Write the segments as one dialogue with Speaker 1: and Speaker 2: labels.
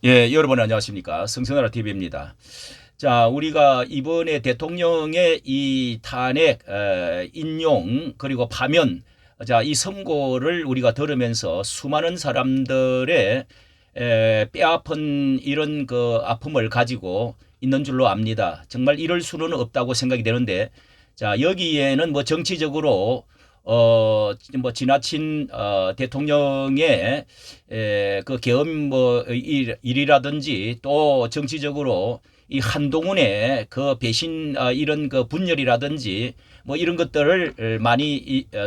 Speaker 1: 예, 여러분 안녕하십니까. 성성나라 TV입니다. 자, 우리가 이번에 대통령의 이 탄핵 인용 그리고 파면, 자, 이 선고를 우리가 들으면서 수많은 사람들의 뼈아픈 이런 그 아픔을 가지고 있는 줄로 압니다. 정말 이럴 수는 없다고 생각이 되는데, 자, 여기에는 뭐 정치적으로 뭐 지나친 대통령의 그 계엄 뭐 일이라든지 또 정치적으로 이 한동훈의 그 배신 이런 그 분열이라든지 뭐 이런 것들을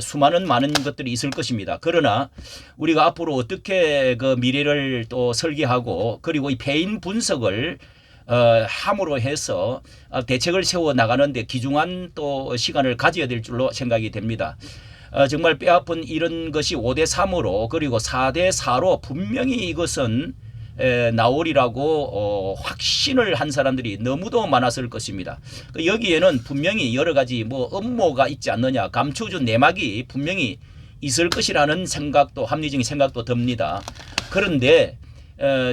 Speaker 1: 수많은 많은 것들이 있을 것입니다. 그러나 우리가 앞으로 어떻게 그 미래를 또 설계하고 그리고 이 패인 분석을 함으로 해서 대책을 세워 나가는데 귀중한 또 시간을 가져야 될 줄로 생각이 됩니다. 정말 뼈아픈 이런 것이 5대 3으로 그리고 4대 4로 분명히 이것은 나오리라고 확신을 한 사람들이 너무도 많았을 것입니다. 여기에는 분명히 여러 가지 뭐 음모가 있지 않느냐, 감춰준 내막이 분명히 있을 것이라는 생각도 합리적인 생각도 듭니다. 그런데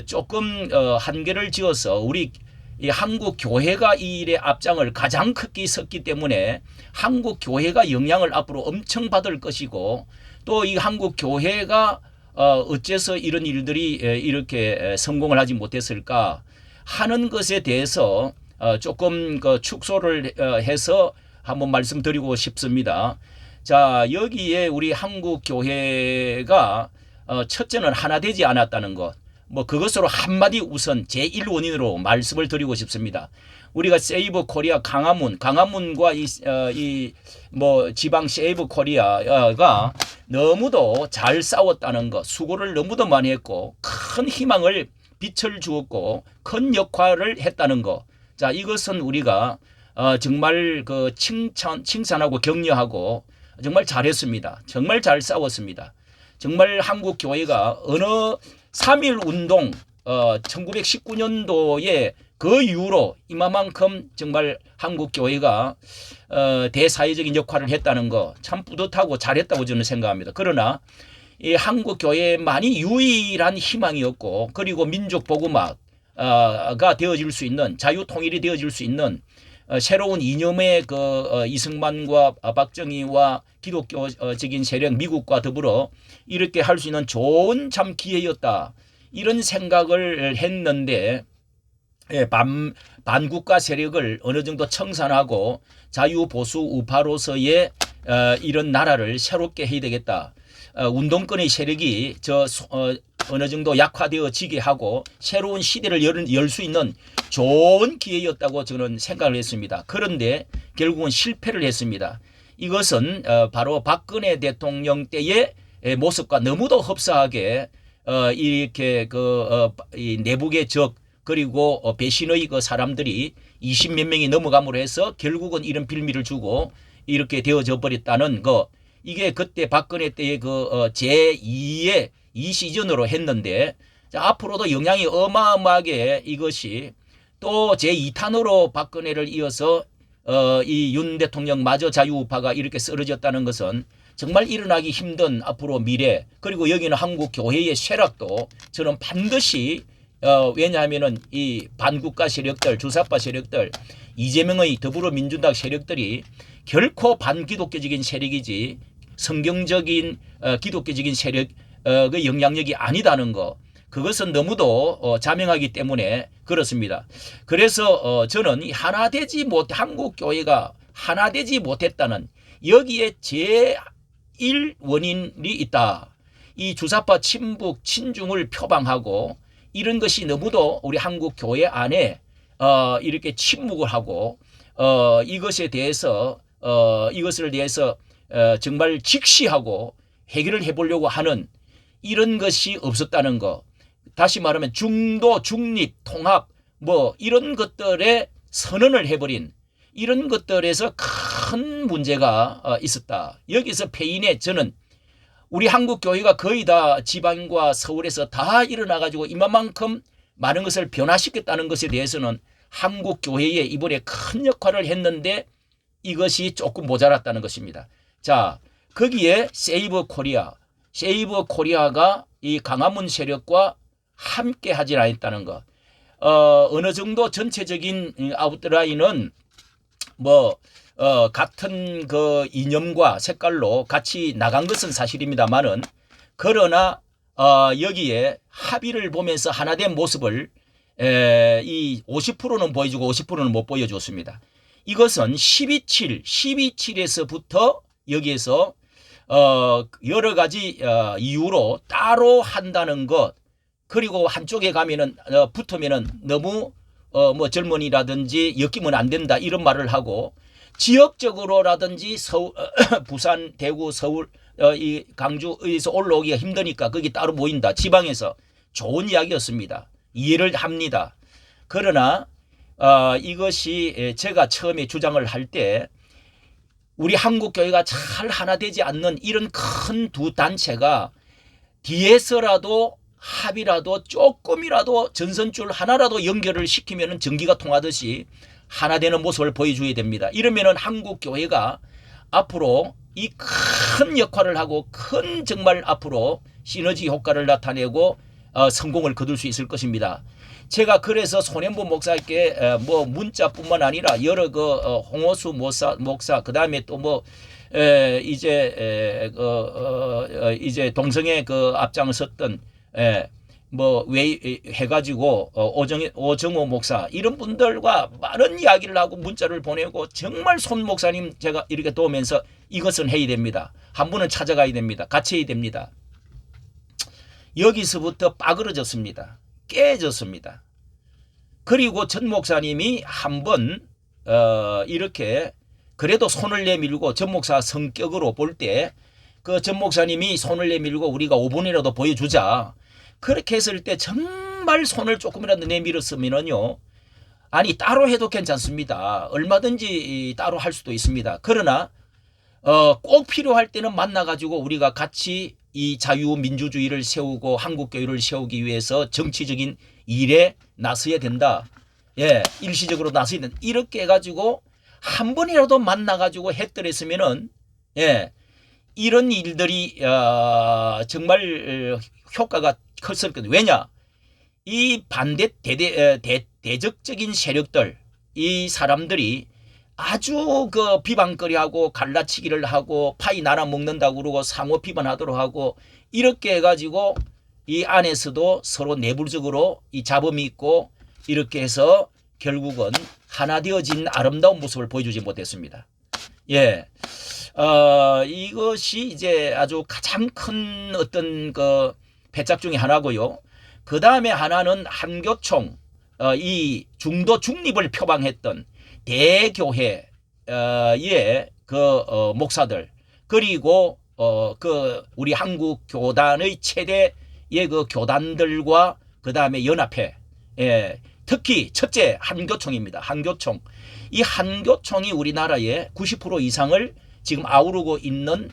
Speaker 1: 조금 한계를 지어서 우리 이 한국 교회가 이 일의 앞장을 가장 크게 섰기 때문에 한국 교회가 영향을 앞으로 엄청 받을 것이고 또 이 한국 교회가 어째서 이런 일들이 이렇게 성공을 하지 못했을까 하는 것에 대해서 조금 그 축소를 해서 한번 말씀드리고 싶습니다. 자, 여기에 우리 한국 교회가 첫째는 하나 되지 않았다는 것. 뭐 그것으로 한마디 우선 제1원인으로 말씀을 드리고 싶습니다. 우리가 세이브 코리아 강화문과 이 뭐 지방 세이브 코리아가 너무도 잘 싸웠다는 것, 수고를 너무도 많이 했고 큰 희망을 빛을 주었고 큰 역할을 했다는 것. 자, 이것은 우리가 정말 그 칭찬하고 격려하고 정말 잘했습니다. 정말 잘 싸웠습니다. 정말 한국 교회가 어느 3.1 운동 1919년도에 그 이후로 이만큼 정말 한국 교회가 대사회적인 역할을 했다는 거 참 뿌듯하고 잘했다고 저는 생각합니다. 그러나 이 한국 교회만이 유일한 희망이었고 그리고 민족 복음화가 되어질 수 있는 자유 통일이 되어질 수 있는 새로운 이념의 그 이승만과 박정희와 기독교적인 세력 미국과 더불어 이렇게 할 수 있는 좋은 참 기회였다. 이런 생각을 했는데 반국가 세력을 어느 정도 청산하고 자유보수 우파로서의 이런 나라를 새롭게 해야 되겠다. 운동권의 세력이 어느 정도 약화되어지게 하고 새로운 시대를 열 수 있는 좋은 기회였다고 저는 생각을 했습니다. 그런데 결국은 실패를 했습니다. 이것은 바로 박근혜 대통령 때의 모습과 너무도 흡사하게 이렇게 이 내북의 적 그리고 배신의 그 사람들이 20몇 명이 넘어감으로 해서 결국은 이런 빌미를 주고 이렇게 되어져 버렸다는 거. 이게 그때 박근혜 때의 그 제2의 이 시즌으로 했는데 자, 앞으로도 영향이 어마어마하게 이것이 또 제2탄으로 박근혜를 이어서 이 윤 대통령마저 자유우파가 이렇게 쓰러졌다는 것은 정말 일어나기 힘든 앞으로 미래 그리고 여기는 한국 교회의 쇠락도 저는 반드시 왜냐하면은 이 반국가 세력들 주사파 세력들 이재명의 더불어민주당 세력들이 결코 반기독교적인 세력이지 성경적인 기독교적인 세력의 영향력이 아니다는 거 그것은 너무도 자명하기 때문에 그렇습니다. 그래서 저는 하나 되지 못 한국 교회가 하나 되지 못했다는 여기에 제1 원인이 있다. 이 주사파 친북 친중을 표방하고 이런 것이 너무도 우리 한국 교회 안에 이렇게 침묵을 하고 이것에 대해서 이것을 대해서 정말 직시하고 해결을 해보려고 하는 이런 것이 없었다는 거. 다시 말하면 중도, 중립, 통합 뭐 이런 것들에 선언을 해버린 이런 것들에서 큰 문제가 있었다. 여기서 패인의 저는 우리 한국 교회가 거의 다 지방과 서울에서 다 일어나가지고 이만큼 많은 것을 변화시켰다는 것에 대해서는 한국 교회에 이번에 큰 역할을 했는데 이것이 조금 모자랐다는 것입니다. 자, 거기에 세이브 코리아가 이 강화문 세력과 함께 하질 않았다는 것. 어느 정도 전체적인 아웃라인은 뭐 같은 그 이념과 색깔로 같이 나간 것은 사실입니다만은, 그러나 여기에 합의를 보면서 하나된 모습을 이 50%는 보여주고 50%는 못 보여줬습니다. 이것은 12.7에서부터 여기에서 여러 가지 이유로 따로 한다는 것, 그리고 한쪽에 가면은 붙으면은 너무 뭐 젊은이라든지 엮이면 안 된다 이런 말을 하고, 지역적으로라든지 서울, 부산, 대구, 서울, 이 강주에서 올라오기가 힘드니까 거기 따로 모인다. 지방에서 좋은 이야기였습니다. 이해를 합니다. 그러나 이것이 제가 처음에 주장을 할 때 우리 한국교회가 잘 하나 되지 않는 이런 큰 두 단체가 뒤에서라도 합이라도 조금이라도 전선줄 하나라도 연결을 시키면 전기가 통하듯이 하나 되는 모습을 보여줘야 됩니다. 이러면은 한국교회가 앞으로 이 큰 역할을 하고 큰 정말 앞으로 시너지 효과를 나타내고 성공을 거둘 수 있을 것입니다. 제가 그래서 손현보 목사께 뭐 문자뿐만 아니라 여러 그 홍호수 목사 그다음에 또 뭐 이제 동성애 그 앞장을 섰던 뭐 왜 해가지고 오정호 목사 이런 분들과 많은 이야기를 하고 문자를 보내고, 정말 손 목사님 제가 이렇게 도우면서 이것은 해야 됩니다. 한 분은 찾아가야 됩니다. 같이 해야 됩니다. 여기서부터 빠그러졌습니다. 깨졌습니다. 그리고 전 목사님이 한번 이렇게 그래도 손을 내밀고, 전 목사 성격으로 볼 때 그 전 목사님이 손을 내밀고 우리가 5분이라도 보여주자, 그렇게 했을 때 정말 손을 조금이라도 내밀었으면요, 아니 따로 해도 괜찮습니다. 얼마든지 따로 할 수도 있습니다. 그러나 꼭 필요할 때는 만나가지고 우리가 같이 이 자유민주주의를 세우고 한국교회를 세우기 위해서 정치적인 일에 나서야 된다. 예, 일시적으로 나서야 된다. 이렇게 해가지고 한 번이라도 만나가지고 했더랬으면은, 예, 이런 일들이 정말 효과가 컸을 거예요. 왜냐? 이 반대 대적적인 세력들, 이 사람들이 아주 그 비방거리하고 갈라치기를 하고 파이 나눠 먹는다고 그러고 상호 비판하도록 하고, 이렇게 해가지고 이 안에서도 서로 내부적으로 이 잡음이 있고, 이렇게 해서 결국은 하나 되어진 아름다운 모습을 보여주지 못했습니다. 예. 이것이 이제 아주 가장 큰 어떤 그 패착 중에 하나고요. 그 다음에 하나는 한교총, 이 중도 중립을 표방했던 대교회의 그 목사들, 그리고 그 우리 한국 교단의 최대의 그 교단들과 그 다음에 연합회, 특히 첫째 한교총입니다. 한교총. 이 한교총이 우리나라의 90% 이상을 지금 아우르고 있는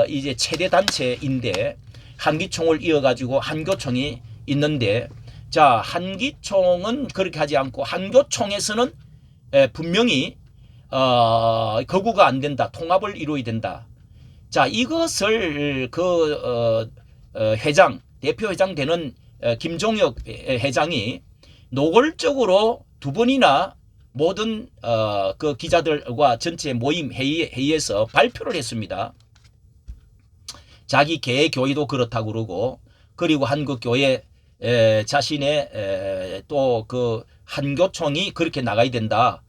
Speaker 1: 이제 최대 단체인데, 한기총을 이어가지고 한교총이 있는데, 자, 한기총은 그렇게 하지 않고 한교총에서는 분명히 거구가 안 된다, 통합을 이루어야 된다. 자, 이것을 그 회장, 대표 회장 되는 김종혁 회장이 노골적으로 두 번이나 모든 그 기자들과 전체 모임 회의에서 발표를 했습니다. 자기 개교회도 그렇다고 그러고, 그리고 한국교회 자신의 또 그 한교총이 그렇게 나가야 된다,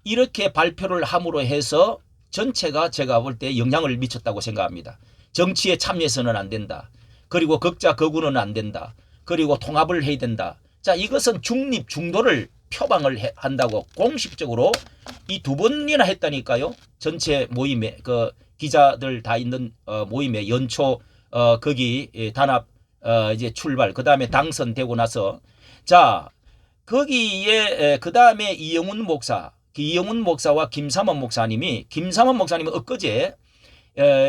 Speaker 1: 이렇게 발표를 함으로 해서 전체가 제가 볼 때 영향을 미쳤다고 생각합니다. 정치에 참여해서는 안 된다. 그리고 극자 거구는 안 된다. 그리고 통합을 해야 된다. 자, 이것은 중립 중도를 표방을 한다고 공식적으로 이 두 번이나 했다니까요. 전체 모임에 그 기자들 다 있는 모임에 연초 거기 단합 이제 출발, 그 다음에 당선되고 나서, 자, 거기에 그 다음에 이영훈 목사와 김삼원 목사님은 엊그제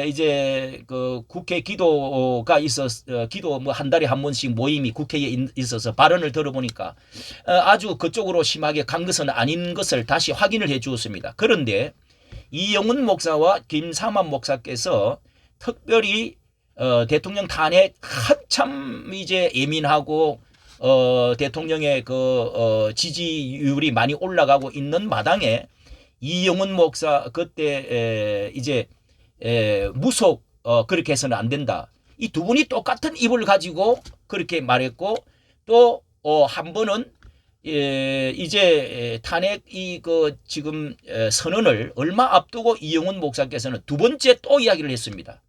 Speaker 1: 이제 그 국회 기도가 기도 뭐 한 달에 한 번씩 모임이 국회에 있어서 발언을 들어보니까 아주 그쪽으로 심하게 간 것은 아닌 것을 다시 확인을 해 주었습니다. 그런데 이영훈 목사와 김삼환 목사께서 특별히 대통령 탄핵 한참 이제 예민하고 대통령의 지지율이 많이 올라가고 있는 마당에 이영훈 목사 그때 이제 무속 그렇게 해서는 안 된다. 이 두 분이 똑같은 입을 가지고 그렇게 말했고 또 한 번은 이제 탄핵 지금 선언을 얼마 앞두고 이영훈 목사께서는 두 번째 또 이야기를 했습니다.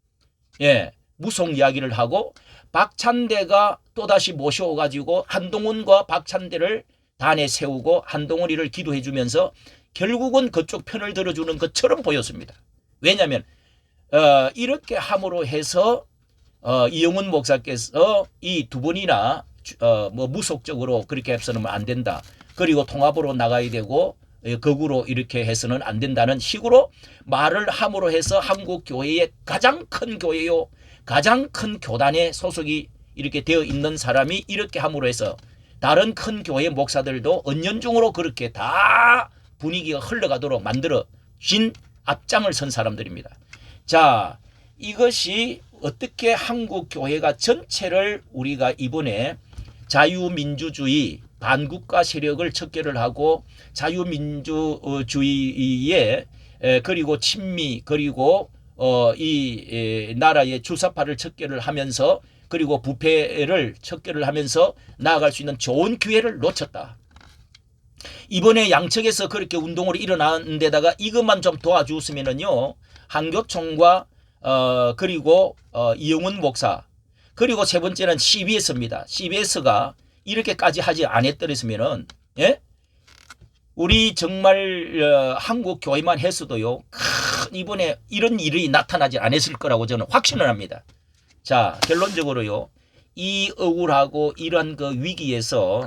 Speaker 1: 예, 무속 이야기를 하고 박찬대가 또다시 모셔가지고 한동훈과 박찬대를 단에 세우고 한동훈이를 기도해 주면서 결국은 그쪽 편을 들어주는 것처럼 보였습니다. 왜냐하면 이렇게 함으로 해서 이영훈 목사께서 이 두 번이나 뭐 무속적으로 그렇게 해서는 안 된다. 그리고 통합으로 나가야 되고 거꾸로 이렇게 해서는 안 된다는 식으로 말을 함으로 해서 한국 교회의 가장 큰 교회요, 가장 큰 교단에 소속이 이렇게 되어 있는 사람이 이렇게 함으로 해서 다른 큰 교회 목사들도 은연중으로 그렇게 다 분위기가 흘러가도록 만들어진 앞장을 선 사람들입니다. 자, 이것이 어떻게 한국 교회가 전체를 우리가 이번에 자유민주주의 반국가 세력을 척결을 하고 자유민주주의에 그리고 친미 그리고 이 나라의 주사파를 척결을 하면서 그리고 부패를 척결을 하면서 나아갈 수 있는 좋은 기회를 놓쳤다. 이번에 양측에서 그렇게 운동을 일어나는 데다가 이것만 좀 도와주었으면은요, 한교총과 그리고 이영훈 목사 그리고 세 번째는 CBS입니다. CBS가 이렇게까지 하지 않았더랬으면은 예? 우리 정말 한국 교회만 했어도요, 이번에 이런 일이 나타나지 않았을 거라고 저는 확신을 합니다. 자, 결론적으로요, 이 억울하고 이런 그 위기에서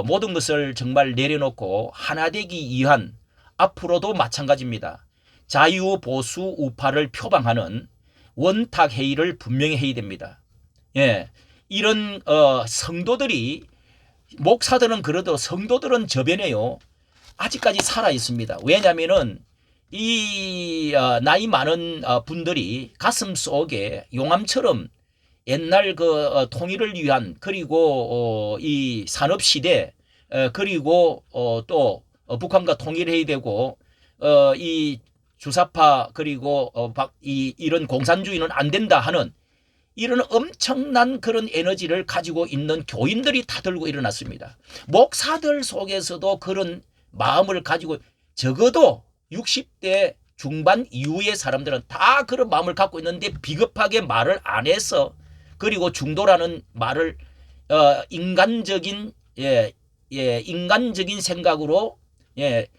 Speaker 1: 모든 것을 정말 내려놓고 하나 되기 위한 앞으로도 마찬가지입니다. 자유 보수 우파를 표방하는 원탁 회의를 분명히 해야 됩니다. 예, 이런 성도들이 목사들은 그래도 성도들은 저변에요 아직까지 살아 있습니다. 왜냐하면은 이 나이 많은 분들이 가슴 속에 용암처럼 옛날 그 통일을 위한 그리고 이 산업 시대 그리고 또 북한과 통일해야 되고 이 주사파 그리고 이런 공산주의는 안 된다 하는 이런 엄청난 그런 에너지를 가지고 있는 교인들이 다 들고 일어났습니다. 목사들 속에서도 그런 마음을 가지고 적어도 60대 중반 이후의 사람들은 다 그런 마음을 갖고 있는데 비겁하게 말을 안 해서 그리고 중도라는 말을 인간적인 인간적인 생각으로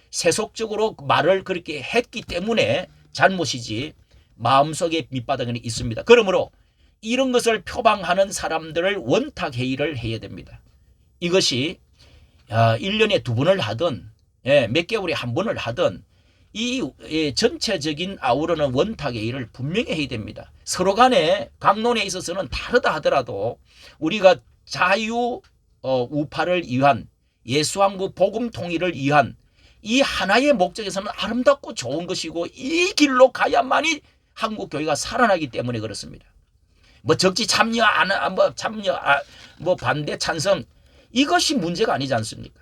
Speaker 1: 세속적으로 말을 그렇게 했기 때문에 잘못이지 마음속에 밑바닥에 있습니다. 그러므로 이런 것을 표방하는 사람들을 원탁 회의를 해야 됩니다. 이것이 1년에 2번을 하든 몇 개월에 1번을 하든 이 전체적인 아우러는 원탁 회의를 분명히 해야 됩니다. 서로 간에 강론에 있어서는 다르다 하더라도 우리가 자유 우파를 위한 예수왕국 복음 통일을 위한 이 하나의 목적에서는 아름답고 좋은 것이고 이 길로 가야만이 한국 교회가 살아나기 때문에 그렇습니다. 뭐 적지 참여 뭐 반대 찬성 이것이 문제가 아니지 않습니까?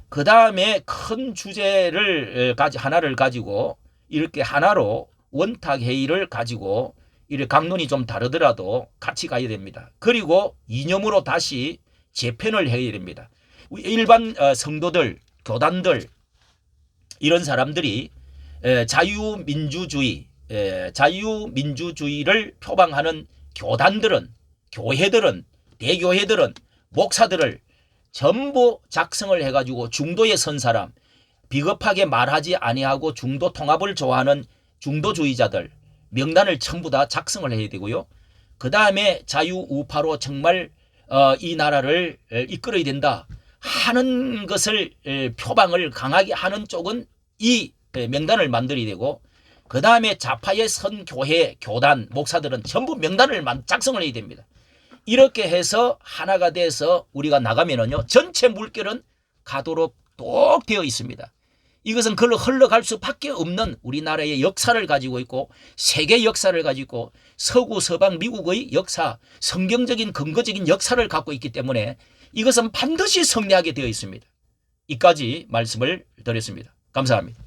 Speaker 1: 그 다음에 큰 주제를 하나를 가지고 이렇게 하나로 원탁 회의를 가지고 이렇게 강론이 좀 다르더라도 같이 가야 됩니다. 그리고 이념으로 다시 재편을 해야 됩니다. 일반 성도들, 교단들 이런 사람들이 자유민주주의를 표방하는 교단들은 교회들은 대교회들은 목사들을 전부 작성을 해가지고 중도에 선 사람 비겁하게 말하지 아니하고 중도 통합을 좋아하는 중도주의자들 명단을 전부 다 작성을 해야 되고요. 그 다음에 자유우파로 정말 이 나라를 이끌어야 된다 하는 것을 표방을 강하게 하는 쪽은 이 명단을 만들어야 되고 그 다음에 좌파의 선교회 교단 목사들은 전부 명단을 작성을 해야 됩니다. 이렇게 해서 하나가 돼서 우리가 나가면은요 전체 물결은 가도록 똑 되어 있습니다. 이것은 그걸로 흘러갈 수밖에 없는 우리나라의 역사를 가지고 있고 세계 역사를 가지고 서구 서방 미국의 역사, 성경적인 근거적인 역사를 갖고 있기 때문에 이것은 반드시 성리하게 되어 있습니다. 이까지 말씀을 드렸습니다. 감사합니다.